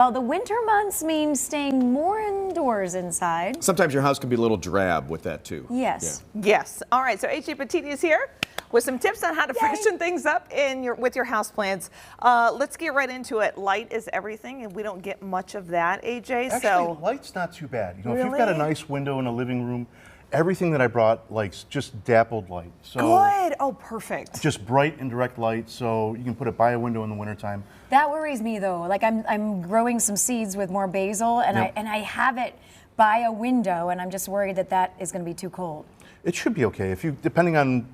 Well, the winter months mean staying more indoors inside. Sometimes your house can be a little drab with that too. Yes. Yeah. Yes. All right. So AJ Patini is here with some tips on how to freshen things up with your houseplants. Let's get right into it. Light is everything, and we don't get much of that, AJ. Actually, light's not too bad. You know, if you've got a nice window in a living room, everything that I brought likes just dappled light. So good. Oh, perfect. just bright and direct light, so you can put it by a window in the wintertime. That worries me though. Like I'm growing some seeds with more basil, and Yep. I have it by a window, and I'm just worried that that is going to be too cold. It should be okay if you, depending on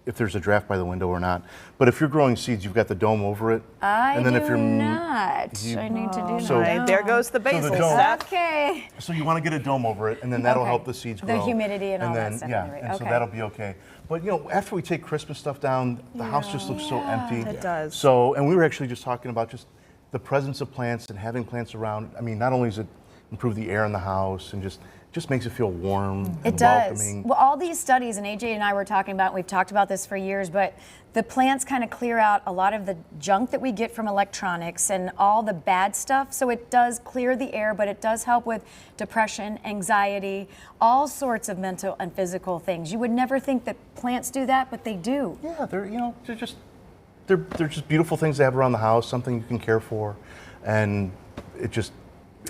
if there's a draft by the window or not. But if you're growing seeds, you've got the dome over it. I then do if you're not. I need to do So- that. Right, there goes the basil dome- stuff. Okay. So you want to get a dome over it, and then that'll Okay. help the seeds The grow. humidity and all that then, stuff Yeah, in there, and so okay. that'll be okay. But after we take Christmas stuff down, the house just looks so empty. It does. So, and we were actually just talking about just the presence of plants and having plants around. I mean, not only does it improve the air in the house and just makes it feel warm It and does. welcoming. Well, all these studies, and AJ and I were talking about, we've talked about this for years, but the plants kind of clear out a lot of the junk that we get from electronics and all the bad stuff. So it does clear the air, but it does help with depression, anxiety, all sorts of mental and physical things. You would never think that plants do that, but they do. Yeah, they're just beautiful things to have around the house, something you can care for, and it just.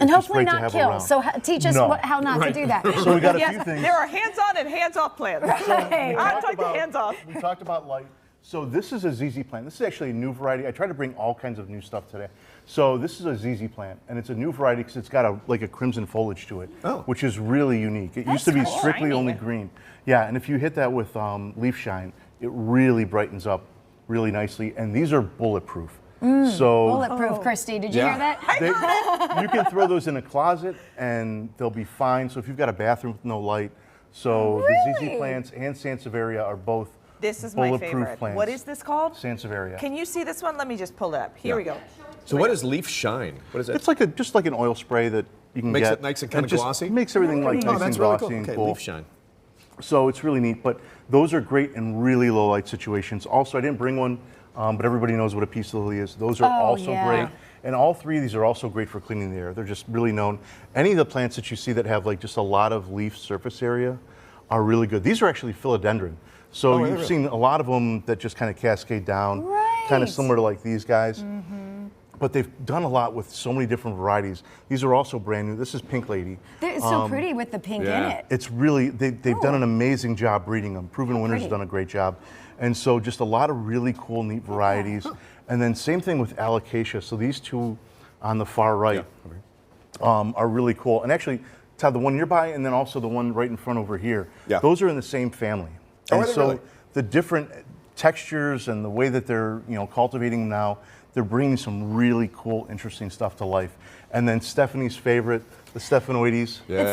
And it's just hopefully great to not have kill. around. So teach us No. how not to do that. So we got a Yes, few things. there are hands-on and hands-off plants. Right. I took the hands-off. We talked about light. So this is a ZZ plant. This is actually a new variety. I try to bring all kinds of new stuff today. So this is a ZZ plant, and it's a new variety because it's got a crimson foliage to it, which is really unique. It used to be cool. strictly only green. Yeah, and if you hit that with leaf shine, it really brightens up really nicely. And these are bulletproof. So Bulletproof, Christy. Did you hear that? you can throw those in a closet and they'll be fine. So if you've got a bathroom with no light, so the ZZ plants and Sansevieria are both This is my bulletproof favorite. plants. What is this called? Sansevieria. Can you see this one? Let me just pull it up. Here we go. So what is leaf shine? What is that? It's just like an oil spray that you can Makes get. it nice and kinda just glossy? Makes everything like Oh, nice that's and really glossy cool. and Okay, cool. leaf shine. So it's really neat, but those are great in really low light situations. Also, I didn't bring one, but everybody knows what a peace lily is. Those are also yeah. great. And all three of these are also great for cleaning the air. They're just really known. Any of the plants that you see that have just a lot of leaf surface area are really good. These are actually philodendron. So are they you've really? seen a lot of them that just kind of cascade down, kind Right. of similar to like these guys. But they've done a lot with so many different varieties. These are also brand new. This is Pink Lady. It's so pretty with the pink in yeah. it. It's really, they've done an amazing job breeding them. Proven Winners has pretty. done a great job. And so just a lot of really cool, neat varieties. And then same thing with Alocasia. So these two on the far right are really cool. And actually, Todd, the one nearby and then also the one right in front over here, those are in the same family. Oh, And are they so really? the different textures and the way that they're cultivating them now, they're bringing some really cool, interesting stuff to life. And then Stephanie's favorite, the Stephanoides. Yeah. It's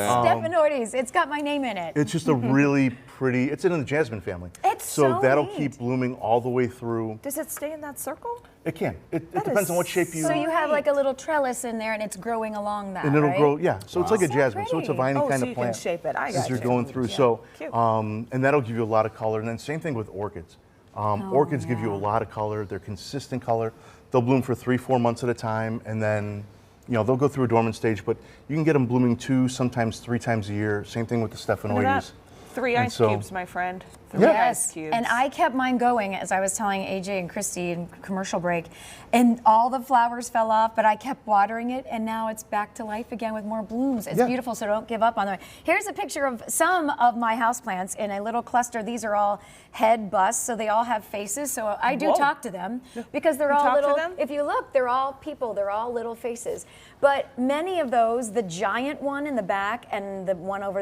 Stephanoides. It's got my name in it. It's just a really pretty, it's in the jasmine family. It's so that'll neat. keep blooming all the way through. Does it stay in that circle? It can. It That depends is on what shape you So you have like a little trellis in there, and it's growing along that, and it'll right? grow, yeah. So it's like a So jasmine. So it's a pretty. viney Oh, kind so of you can plant. shape it. I As got you're you. going through. Yeah. So, Cute. and that'll give you a lot of color. And then same thing with orchids. Orchids give you a lot of color. They're consistent color. They'll bloom for 3-4 months at a time, and then they'll go through a dormant stage. But you can get them blooming 2, sometimes 3 times a year. Same thing with the Look at that. Stephanoides. 3 And ice so- cubes, my friend. 3 Yes, ice cubes. and I kept mine going, as I was telling AJ and Christy in commercial break, and all the flowers fell off, but I kept watering it, and now it's back to life again with more blooms. It's beautiful, so don't give up on them. Here's a picture of some of my houseplants in a little cluster. These are all head busts, so they all have faces, so I do Whoa. talk to them because they're You all talk to little, them? if you look, they're all people, they're all little faces. But many of those, the giant one in the back and the one over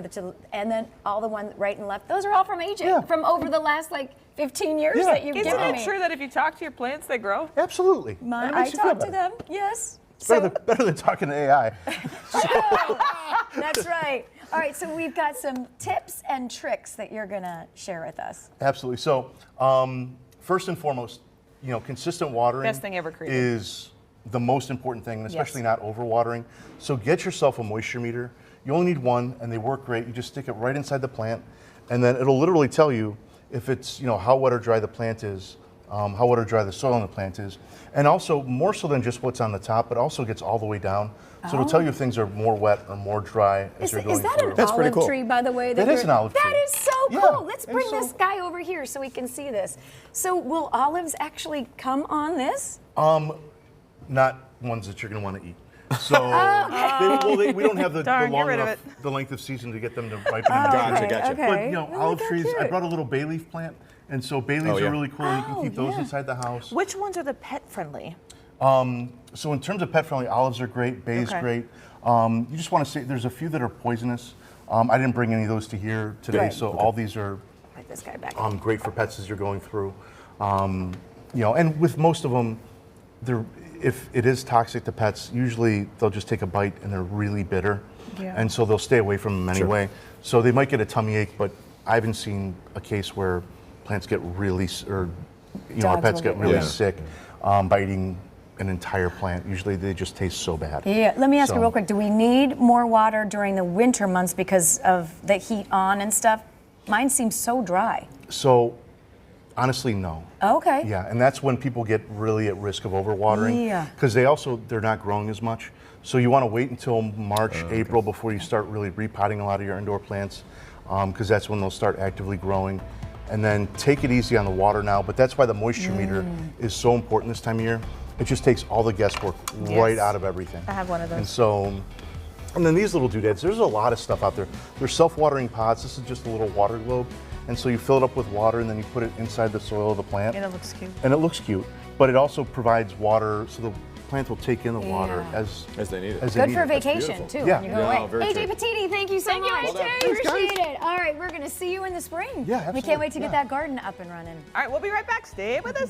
and then all the one right and left, those are all from AJ, from over the last 15 years that you've Isn't given it me. true that if you talk to your plants, they grow? Absolutely. And it I makes you feel talk to better. them, yes. Better than talking to AI. That's right. All right, so we've got some tips and tricks that you're gonna share with us. Absolutely. So, first and foremost, consistent watering Best thing ever created. is the most important thing, and especially not overwatering. So get yourself a moisture meter. You only need one, and they work great. You just stick it right inside the plant, and then it'll literally tell you if it's how wet or dry the plant is how water dry the soil in the plant is. And also, more so than just what's on the top, it also gets all the way down. So it'll tell you if things are more wet or more dry as you're going Is that through. an That's pretty olive cool. tree, by the way? That is an olive tree. That is so Yeah, cool. Let's and bring so- this guy over here so we can see this. So will olives actually come on this? Not ones that you're going to want to eat. So we don't have the Darn, get long rid of enough it. the length of season to get them to ripen. Gotcha, gotcha. Okay. But you know, Oh, olive look how trees. I cute. brought a little bay leaf plant, and so bay leaves yeah. are really cool. You can Oh, keep those yeah. inside the house. Which ones are the pet friendly? So in terms of pet friendly, olives are great. Bay is Okay. great. You just want to say there's a few that are poisonous. I didn't bring any of those to here today, Right. so all these are Put this guy back. great for pets as you're going through. You know, and with most of them, if it is toxic to pets, usually they'll just take a bite and they're really bitter, Yeah. and so they'll stay away from them anyway. So they might get a tummy ache, but I haven't seen a case where plants get really, or you know, our Dogs pets will get get really Yeah. sick by eating an entire plant. Usually they just taste so bad. Yeah, let me ask you So- real quick. Do we need more water during the winter months because of the heat on and stuff? Mine seems so dry. So honestly, no. Okay. Yeah, and that's when people get really at risk of overwatering. Yeah. Because they're not growing as much. So you want to wait until March, April before you start really repotting a lot of your indoor plants, because that's when they'll start actively growing. And then take it easy on the water now. But that's why the moisture meter is so important this time of year. It just takes all the guesswork right out of everything. I have one of those. And so, and then these little doodads, there's a lot of stuff out there. There's self-watering pots. This is just a little water globe. And so you fill it up with water and then you put it inside the soil of the plant. And it looks cute. And it looks cute, but it also provides water so the plant will take in the water Yeah. As they need it. Good for it. vacation, beautiful. too, Yeah. when you go Yeah, away. very AJ true. Patini, thank you so much. Well done. Appreciate it. All right, we're going to see you in the spring. Yeah, We can't wait to absolutely. get that garden up and running. All right, we'll be right back. Stay with us.